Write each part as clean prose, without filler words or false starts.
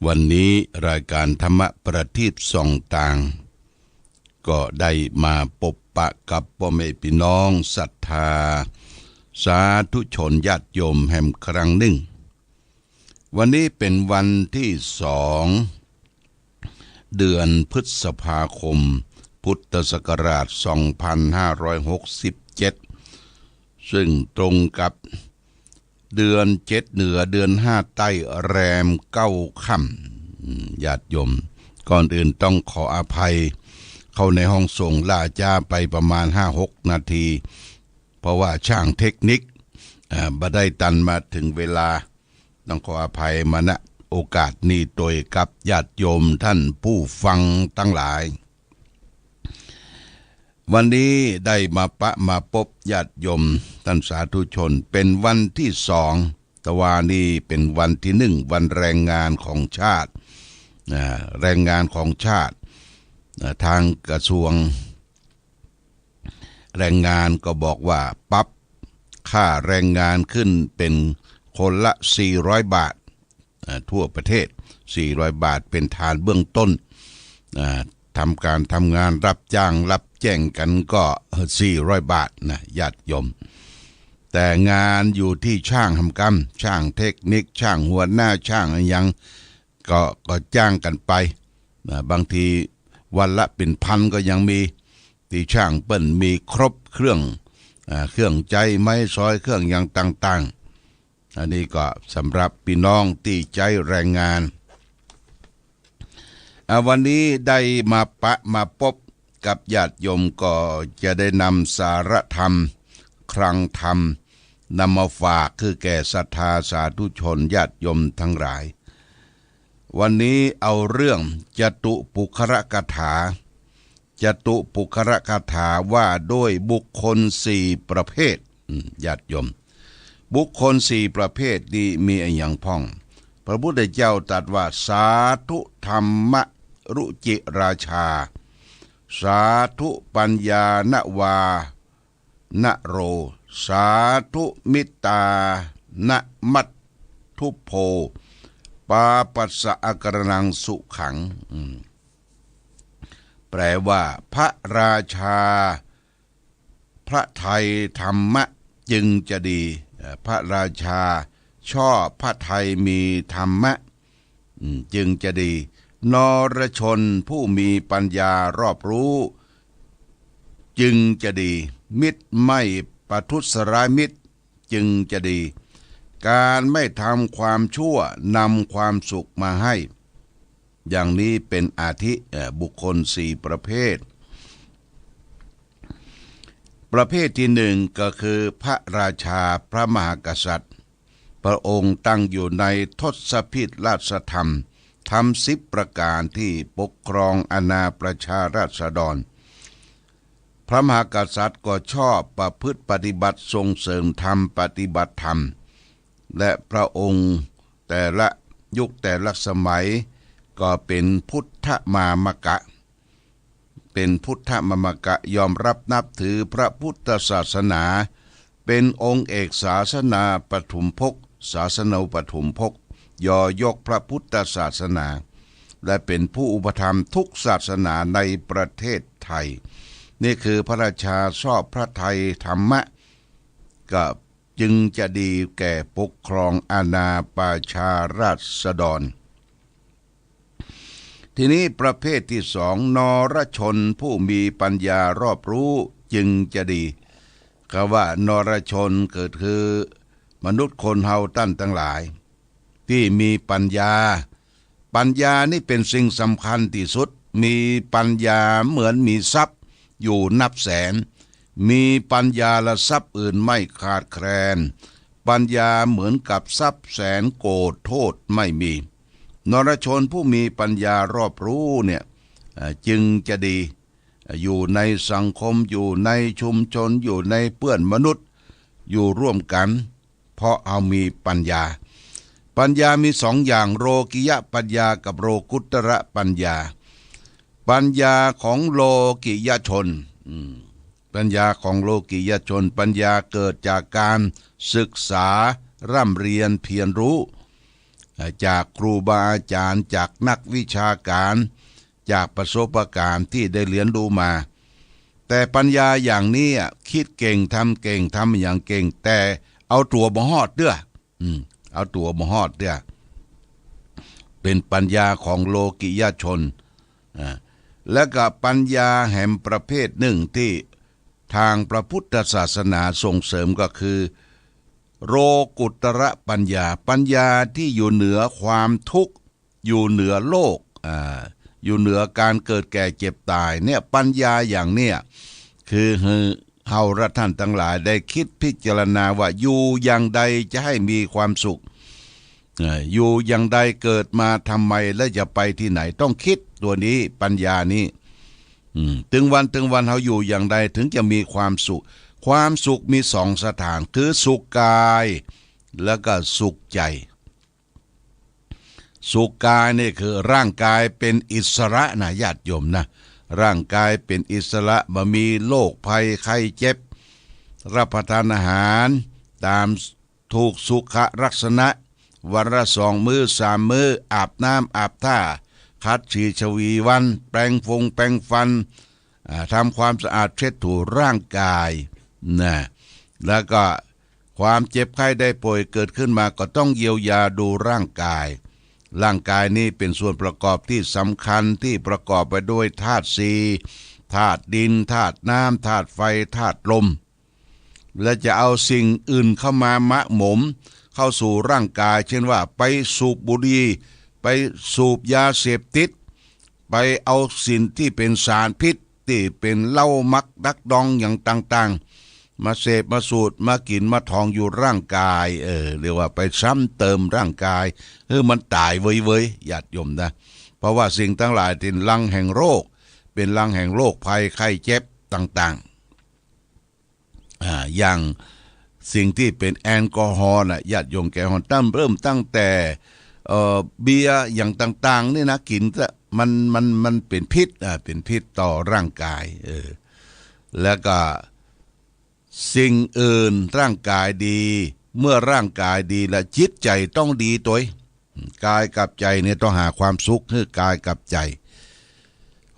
วันนี้รายการธรรมะประทีปส่องต่างก็ได้มาพบปะกับพ่อแม่พี่น้องศรัทธาสาธุชนญาติโยมแห่งครั้งหนึ่งวันนี้เป็นวันที่2 เดือนพฤษภาคมพุทธศักราช2567ซึ่งตรงกับเดือน7เหนือเดือน5ใต้แรม9ค่ำญาติโยมก่อนอื่นต้องขออภัยเข้าในห้องส่งล่าจ้าไปประมาณ 5-6 นาทีเพราะว่าช่างเทคนิคบ่ได้ตันมาถึงเวลาต้องขออภัยมาณโอกาสนี้โดยกับญาติโยมท่านผู้ฟังทั้งหลายวันนี้ได้มาพบญาติโยมท่านสาธุชนเป็นวันที่2 แต่ว่านี้เป็นวันที่1วันแรงงานของชาติแรงงานของชาติทางกระทรวงแรงงานก็บอกว่าปรับค่าแรงงานขึ้นเป็นคนละ400 บาททั่วประเทศ400 บาทเป็นฐานเบื้องต้นทำงานรับจ้างรับแจ้งกันก็400 บาทนะญาติโยมแต่งานอยู่ที่ช่างทำกรรมช่างเทคนิคช่างหัวหน้าช่างยังก็จ้างกันไปบางทีวันละเป็นพันก็ยังมีที่ช่างเปิ้นมีครบเครื่องใจไม้ซอยเครื่องอย่างต่างๆอันนี้ก็สำหรับพี่น้องที่ใจแรงงานวันนี้ได้มาพบกับญาติโยมก็จะได้นำสารธรรมคลังธรรมนำมาฝากคือแก่ศรัทธาสาธุชนญาติโยมทั้งหลายวันนี้เอาเรื่องจตุปุครกถาว่าด้วยบุคคล4 ประเภทญาติโยมบุคคล4 ประเภทนี้มีอย่างพ้องพระพุทธเจ้าตรัสว่าสาธุธรรมรุจิราชาสาธุปัญญานวานโรสาธุมิตานมัตทุโพปาปัสสะอกรนังสุขังแปลว่าพระราชาพระไทยธรรมะจึงจะดีพระราชาชอบพระไทยมีธรรมะจึงจะดีนรชนผู้มีปัญญารอบรู้จึงจะดีมิตรไม่ประทุษร้ายมิตรจึงจะดีการไม่ทำความชั่วนำความสุขมาให้อย่างนี้เป็นอาทิบุคคล4 ประเภทที่1ก็คือพระราชาพระมหากษัตริย์พระองค์ตั้งอยู่ในทศพิธราชธรรมทำ10 ประการที่ปกครองอาณาประชาราษฎรพระมหากษัตริย์ก็ชอบประพฤติปฏิบัติส่งเสริมธรรมปฏิบัติธรรมและพระองค์แต่ละยุคแต่ละสมัยก็เป็นพุทธมามกะยอมรับนับถือพระพุทธศาสนาเป็นองค์เอกศาสนาปฐมภกศาสนาปฐมภกยกพระพุทธศาสนาและเป็นผู้อุปถัมภ์ทุกศาสนาในประเทศไทยนี่คือพระราชาชอบพระไทยธรรมะก็จึงจะดีแก่ปกครองอาณาประชาราษฎรทีนี้ประเภทที่2นรชนผู้มีปัญญารอบรู้จึงจะดีคำว่านรชนเกิดคือมนุษย์คนเฮาตั้นทั้งหลายที่มีปัญญานี่เป็นสิ่งสำคัญที่สุดมีปัญญาเหมือนมีทรัพย์อยู่นับแสนมีปัญญาและทรัพย์อื่นไม่ขาดแคลนปัญญาเหมือนกับทรัพย์แสนโกรธโทษไม่มีนรชนผู้มีปัญญารอบรู้เนี่ยจึงจะดีอยู่ในสังคมอยู่ในชุมชนอยู่ในเพื่อนมนุษย์อยู่ร่วมกันเพราะเอามีปัญญามี2 อย่างโลกิยะปัญญากับโลกุตระปัญญาของโลกิยชนปัญญาของโลกิยชนปัญญาเกิดจากการศึกษาร่ำเรียนเพียรรู้ จากครูบาอาจารย์จากนักวิชาการจากประสบการณ์ที่ได้เรียนรู้มาแต่ปัญญาอย่างนี้คิดเก่งทำเก่งทำอย่างเก่งแต่เอาตัวบ่ฮอดเด้อเอาตัวบ่ฮอดเด้อเป็นปัญญาของโลกิยชนและก็ปัญญาแห่งประเภทหนึ่งที่ทางพระพุทธศาสนาส่งเสริมก็คือโลกุตระปัญญาปัญญาที่อยู่เหนือความทุกข์อยู่เหนือโลกอยู่เหนือการเกิดแก่เจ็บตายเนี่ยปัญญาอย่างเนี้ยคือเฮาและท่านทั้งหลายได้คิดพิจารณาว่าอยู่อย่างใดจะให้มีความสุขอยู่อย่างใดเกิดมาทำไมและจะไปที่ไหนต้องคิดตัวนี้ปัญญานี้ถึงวันเฮาอยู่อย่างใดถึงจะมีความสุขความสุขมีสองสถานคือสุขกายแล้วก็สุขใจสุขกายนี่คือร่างกายเป็นอิสระนะญาติโยมนะร่างกายเป็นอิสระบ่มีโรคภัยไข้เจ็บรับประทานอาหารตามถูกสุขลักษณะวันละ2 มื้อ3 มื้ออาบน้ำอาบท่าคัดฉีดชวีวันแปรงฟันทำความสะอาดเช็ดถูร่างกายนะแล้วก็ความเจ็บไข้ได้ป่วยเกิดขึ้นมาก็ต้องเยียวยาดูร่างกายนี้เป็นส่วนประกอบที่สำคัญที่ประกอบไปด้วยธาตุสี่ธาตุดินธาตุน้ำธาตุไฟธาตุลมและจะเอาสิ่งอื่นเข้ามามะหมมเข้าสู่ร่างกายเช่นว่าไปสูบบุหรี่ไปสูบยาเสพติดไปเอาสิ่งที่เป็นสารพิษที่เป็นเหล้ามักดักดองอย่างต่างๆมาเสพมาสูดมากินมาทองอยู่ร่างกายเรียกว่าไปซ้ำเติมร่างกายมันตายเว้ยญาติโยมนะเพราะว่าสิ่งทั้งหลายเป็นลังแห่งโรคเป็นลังแห่งโรคภัยไข้เจ็บต่างๆอย่างสิ่งที่เป็นแอลกอฮอล์ญาติโยมแกฮอนเริ่มตั้งแต่เบียร์อย่างต่างๆนี่นะกินมันเป็นพิษเป็นพิษต่อร่างกายแล้วก็สิ่งอื่นร่างกายดีเมื่อร่างกายดีและจิตใจต้องดีตัวกายกับใจเนี่ยต้องหาความสุขคือกายกับใจ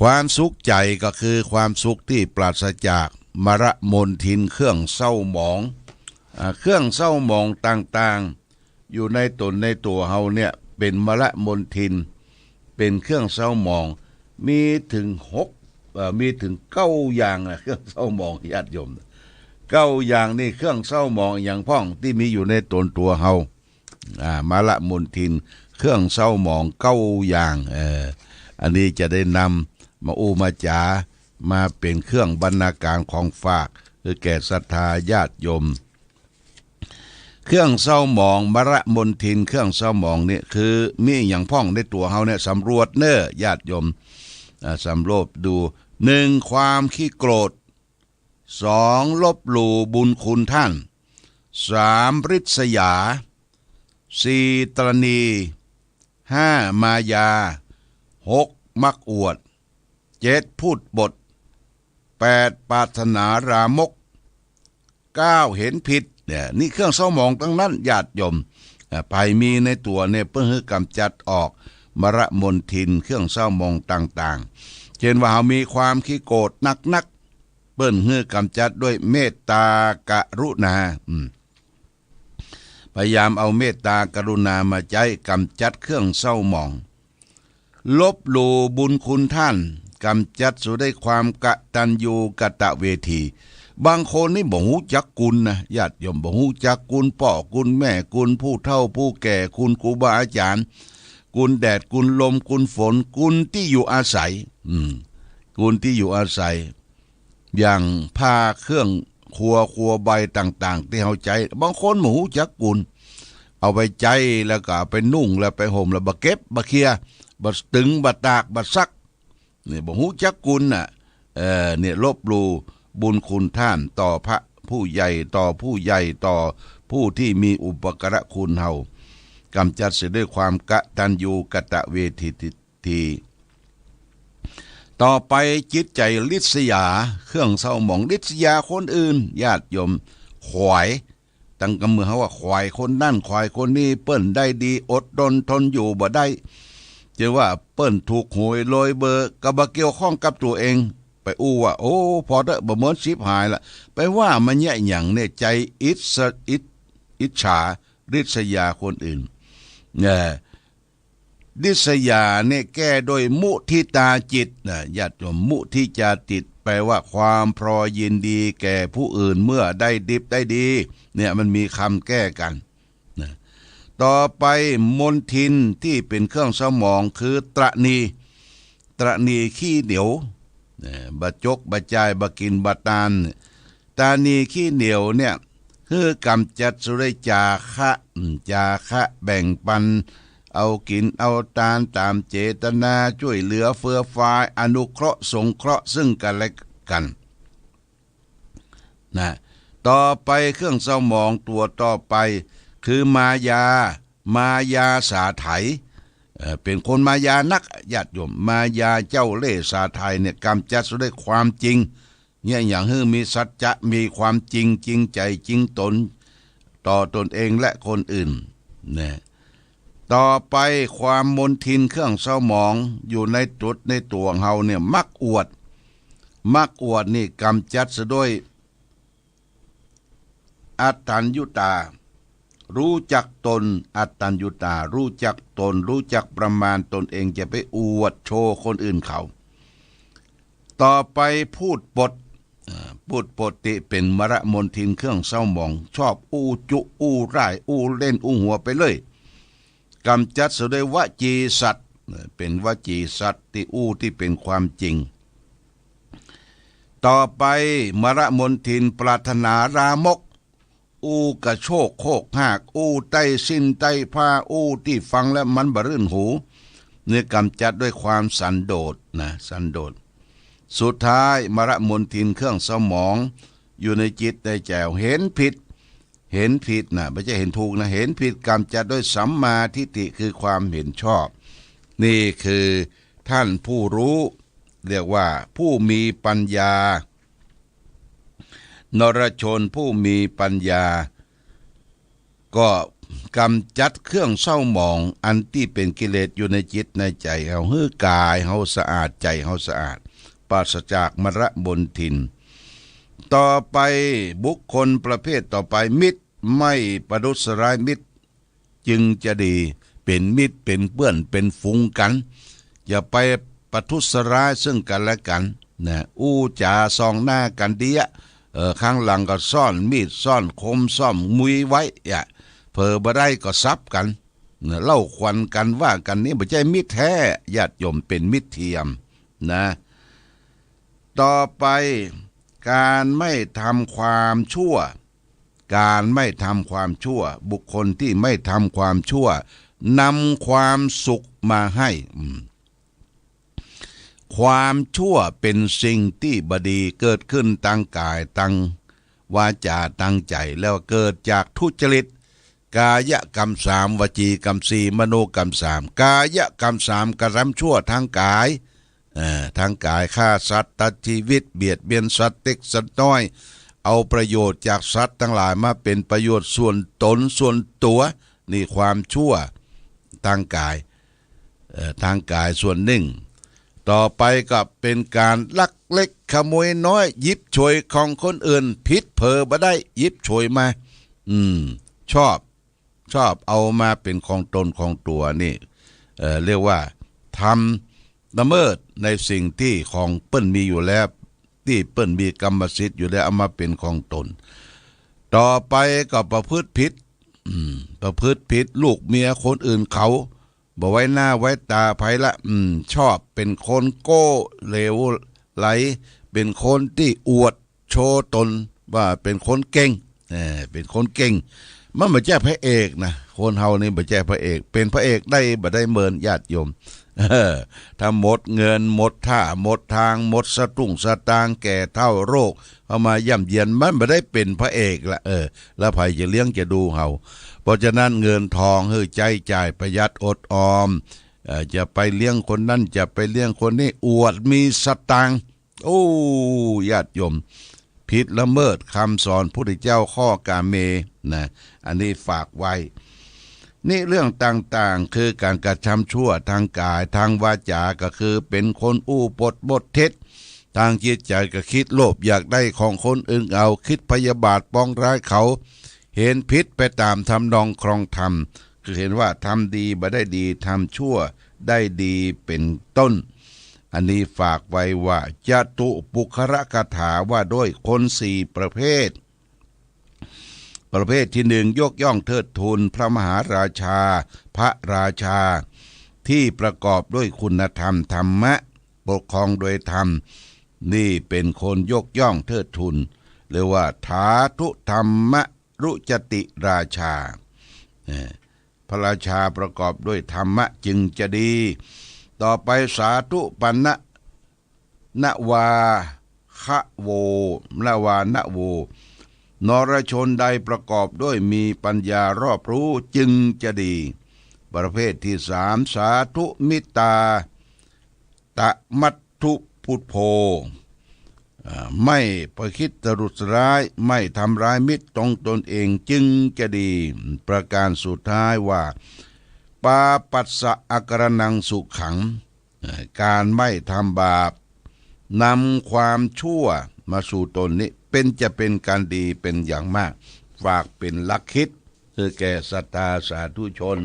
ความสุขใจก็คือความสุขที่ปราศจากมรมนทินเครื่องเศร้าหมองเครื่องเศร้าหมองต่างๆอยู่ในตนในตัวเฮาเนี่ยเป็นมรมนทินเป็นเครื่องเศร้าหมองมีถึง9อย่างเครื่องเศร้าหมองญาติโยม9อย่างนี่เครื่องเศร้าหมองอย่างพ่องที่มีอยู่ในตนตัวเฮามรมนทินเครื่องเศร้าหมอง9อย่างอันนี้จะได้นำมามาจามาเป็นเครื่องบรรณาการของฝากคือแก่ศรัทธาญาติโยมเครื่องเศร้าหมองมรมนทินเครื่องเศร้าหมองนี่คือมีอย่างพ่องในตัวเฮาเนี่ยสำรวจเน้อญาติโยมสำรวจดู1ความขี้โกรธ2ลบหลู่บุญคุณท่าน3ริษยา4ตรณี5มายา6มักอวด7พูดบท8ปรารถนารามก9เห็นผิดเนี่ยนี่เครื่องเศร้าหมองทั้งนั้นญาติโยมไปมีในตัวเนี่ยเพื่อให้กำจัดออกมรมนทินเครื่องเศร้าหมองต่างๆเช่นว่าเรามีความขี้โกรธนักเปิ้นให้กำจัดด้วยเมตตากรุณาพยายามเอาเมตตากรุณามาใช้กำจัดเครื่องเศร้าหมองลบหลู่บุญคุณท่านกำจัดสู่ได้ความกตัญญูกตเวทีบางคนนี่บ่ฮู้จักกุลนะญาติโยมบ่ฮู้จักกุลพ่อกุลแม่กุลผู้เฒ่าผู้แก่กุลครูบาอาจารย์กุลแดดกุลลมกุลฝนกุลที่อยู่อาศัยกุลที่อยู่อาศัยอย่างผ้าเครื่องครัวใบต่างๆที่เฮาใจบางคนบ่ฮู้จักกุลเอาไปใจแล้วก็ไปนุ่งแล้วไปห่มแล้วบ่เก็บบ่เคลียร์บ่ตึงบ่ตากบ่ซักนี่บ่ฮู้จักกุลน่ะเนี่ยลบหลู่บุญคุณท่านต่อพระผู้ใหญ่ต่อผู้ที่มีอุปการะคุณเฮากำจัดเสียด้วยความกตัญญูกตเวทีต่อไปจิตใจลิษยาเครื่องเศร้าหมองลิษยาคนอื่นญาติโยมขวาย ตั้งกำมือเขาว่าควายคนนั่นควายคนนี้เปิ้นได้ดีอดทนทนอยู่บ่ได้จะว่าเปิ้นถูกหวยโรยเบอร์ก็บ่เกี่ยวข้องกับตัวเองไปอู้ว่าโอ้พอเถอะบ่เหมือนชิบหายละไปว่ามันแย่หยังเนี่ยใจอิจฉาริษยาคนอื่นริษยาเนี่ยแก้โดยมุทิตาจิตนะญาติโยมมุทิจาติตแปลว่าความพอยินดีแก่ผู้อื่นเมื่อได้ดิบได้ดีเนี่ยมันมีคำแก้กันนะต่อไปมนทินที่เป็นเครื่องสมองคือตรณีขี้เหนียวบะจกบะจายบะกินบะตานตานีขี้เหนียวเนี่ยคือกำจัดสุริจาคะแบ่งปันเอากินเอาทานตามเจตนาช่วยเหลือเฟื้อฟ้าอนุเคราะห์สงเคราะห์ซึ่งกันและกันนะต่อไปเครื่องเศร้าหมองตัวต่อไปคือมายาสาไถเป็นคนมายานักญาติโยมมายาเจ้าเล่ห์สาไทยเนี่ยกำจัดด้วยความจริงเนี่ยอย่างฮือมีสัจจะมีความจริงจริงใจจริงตนต่อตนเองและคนอื่นนะต่อไปความมนทินเครื่องเศร้าหมองอยู่ในจุดในตัวเฮาเนี่ยมักอวดนี่กำจัดด้วยอัตตัญญุตารู้จักตนอัตตัญญุตารู้จักตนรู้จักประมาณตนเองจะไปอวดโชว์คนอื่นเขาต่อไปพูดปดติเป็นมรมนทินเครื่องเศร้าหมองชอบอู้จุอู้ร่ายอู้เล่นอู้หัวไปเลยกำจัดด้วยวจีสัตว์เป็นวจีสัตว์ที่อู้ที่เป็นความจริงต่อไปมรมนทินปรารถนารามกอู้กระโชกโคกหากอู้ใต้สิ้นใต้ผ้าอู้ที่ฟังแล้วมันบรื่นหูเนี่ยกำจัดด้วยความสันโดษสันโดษสุดท้ายมรมนทินเครื่องสมองอยู่ในจิตในแจวเห็นผิดนะไม่ใช่เห็นถูกนะเห็นผิดกำจัดด้วยสัมมาทิฏฐิคือความเห็นชอบนี่คือท่านผู้รู้เรียกว่าผู้มีปัญญานรชนผู้มีปัญญาก็กำจัดเครื่องเศร้าหมองอันที่เป็นกิเลสอยู่ในจิตในใจเฮาฮื้อกายเฮาสะอาดใจเฮาสะอาดปราศจากมรมนทินต่อไปบุคคลประเภทต่อไปมิตรไม่ประทุษร้ายมิตรจึงจะดีเป็นมิตรเป็นเพื่อนเป็นฝูงกันอย่าไปประทุษร้ายซึ่งกันและกันนะอู้จาซองหน้ากันเดียข้างหลังก็ซ่อนมีดซ่อนคมซ่อมมุยไว้เผลอบ่ได้ก็ซับกันเล่าควันกันว่ากันนี่ไม่ใช่มิตรแท้ญาติโยมเป็นมิตรเทียมนะต่อไปการไม่ทำความชั่วบุคคลที่ไม่ทำความชั่วนำความสุขมาให้ความชั่วเป็นสิ่งที่บดีเกิดขึ้นตั้งกายตั้งวาจาตั้งใจแล้วเกิดจากทุจริตกายกรรม3วจีกรรม4มโนกรรม3กายกรรม3กระทำชั่วทางกายฆ่าสัตว์ตัดชีวิตเบียดเบียนสัตว์เล็กสัตว์น้อยเอาประโยชน์จากสัตว์ทั้งหลายมาเป็นประโยชน์ส่วนตนส่วนตัวนี่ความชั่วทางกายส่วนหนึ่งต่อไปก็เป็นการลักเล็กขโมยน้อยยิบฉวยของคนอื่นผิดเผลอบ่ได้ยิบฉวยมาชอบเอามาเป็นของตนของตัวนี่เรียกว่าทำละเมิดในสิ่งที่ของเปิ้นมีอยู่แล้วที่เปิ้นมีกรรมสิทธิ์อยู่แล้วเอามาเป็นของตนต่อไปก็ประพฤติผิดลูกเมียคนอื่นเขาบ่ไว้หน้าไว้ตาไผละชอบเป็นคนโก้เหลวไหลเป็นคนที่อวดโชว์ตนว่าเป็นคนเก่งเป็นคนเก่งมันไม่ใช่พระเอกนะคนเฮานี่ไม่ใช่พระเอกเป็นพระเอกได้บ่ได้เมินญาติโยมถ้าหมดเงินหมดท่าหมดทางหมดสตุ้งสตางแก่เท่าโรคเอามาย่ำเยียนมันไม่ได้เป็นพระเอกละแล้วไผจะเลี้ยงจะดูเฮาเพราะฉะนั้นเงินทองใจจ่ายประหยัดอดออมจะไปเลี้ยงคนนั้นจะไปเลี้ยงคนนี้อวดมีสตางค์โอ้ญาติโยม ผิดละเมิดคำสอนพุทธเจ้าข้อกาเมนะอันนี้ฝากไว้นี่เรื่องต่างๆคือการกระทำชั่วทางกายทางวาจาก็คือเป็นคนอู้ปดบทเท็จทางจิตใจก็คิดโลภอยากได้ของคนอื่นเอาคิดพยาบาทปองร้ายเขาเห็นพิษไปตามทำนองครองธรรมคือเห็นว่าทำดีบ่ได้ดีทำชั่วได้ดีเป็นต้นอันนี้ฝากไว้ว่าจตุปุคระคาถาว่าด้วยคนสี่ประเภทที่หนึ่งยกย่องเทิดทูนพระมหาราชาพระราชาที่ประกอบด้วยคุณธรรมธรรมะปกครองโดยธรรมนี่เป็นคนยกย่องเทิดทูนเรียกว่าถาทุธรรมรุจติราชาพระราชาประกอบด้วยธรรมะจึงจะดีต่อไปสาธุปันนวาคะโวนวานโวนรชนใดประกอบด้วยมีปัญญารอบรู้จึงจะดีประเภทที่สามสาธุมิตาตะมัตถุพุทโธไม่ประคิดตรุษร้ายไม่ทำร้ายมิตรตนเองจึงจะดีประการสุดท้ายว่าปาปัสสะอักรนังสุขังการไม่ทำบาปนำความชั่วมาสู่ตนนี้จะเป็นการดีเป็นอย่างมากฝากเป็นหลักคิดคือแก่ศรัทธาสาธุชน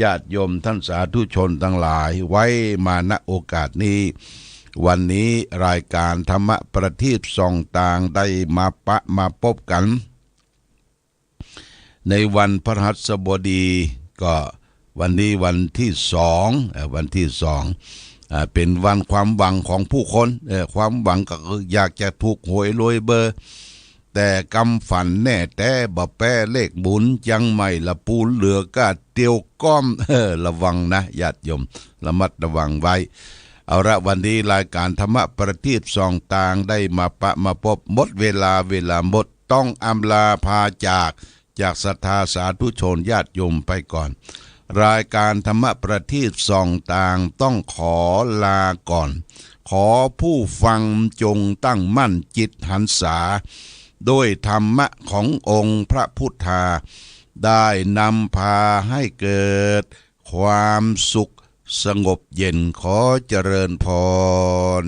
ญาติโยมท่านสาธุชนทั้งหลายไว้มาณโอกาสนี้วันนี้รายการธรรมะประทีปส่องต่างได้มาพบกันในวันพฤหัสบดีก็วันนี้วันที่สองเป็นวันความหวังของผู้คนความหวังก็คืออยากจะถูกหวยรวยเบอร์แต่กำฝันแน่แต่บ่แป้เลขบุญยังไม่ละปูนเหลือก็เตียวก้อมระวังนะญาติโยมระมัดระวังไว้เอาละวันนี้รายการธรรมะประทีปส่องต่างได้มาพบหมดเวลาหมดต้องอำลาพาจากศรัทธาสาธุชนญาติโยมไปก่อนรายการธรรมะประทีปส่องต่างต้องขอลาก่อนขอผู้ฟังจงตั้งมั่นจิตหันษาด้วยธรรมะขององค์พระพุทธาได้นำพาให้เกิดความสุขสงบเย็นขอเจริญพร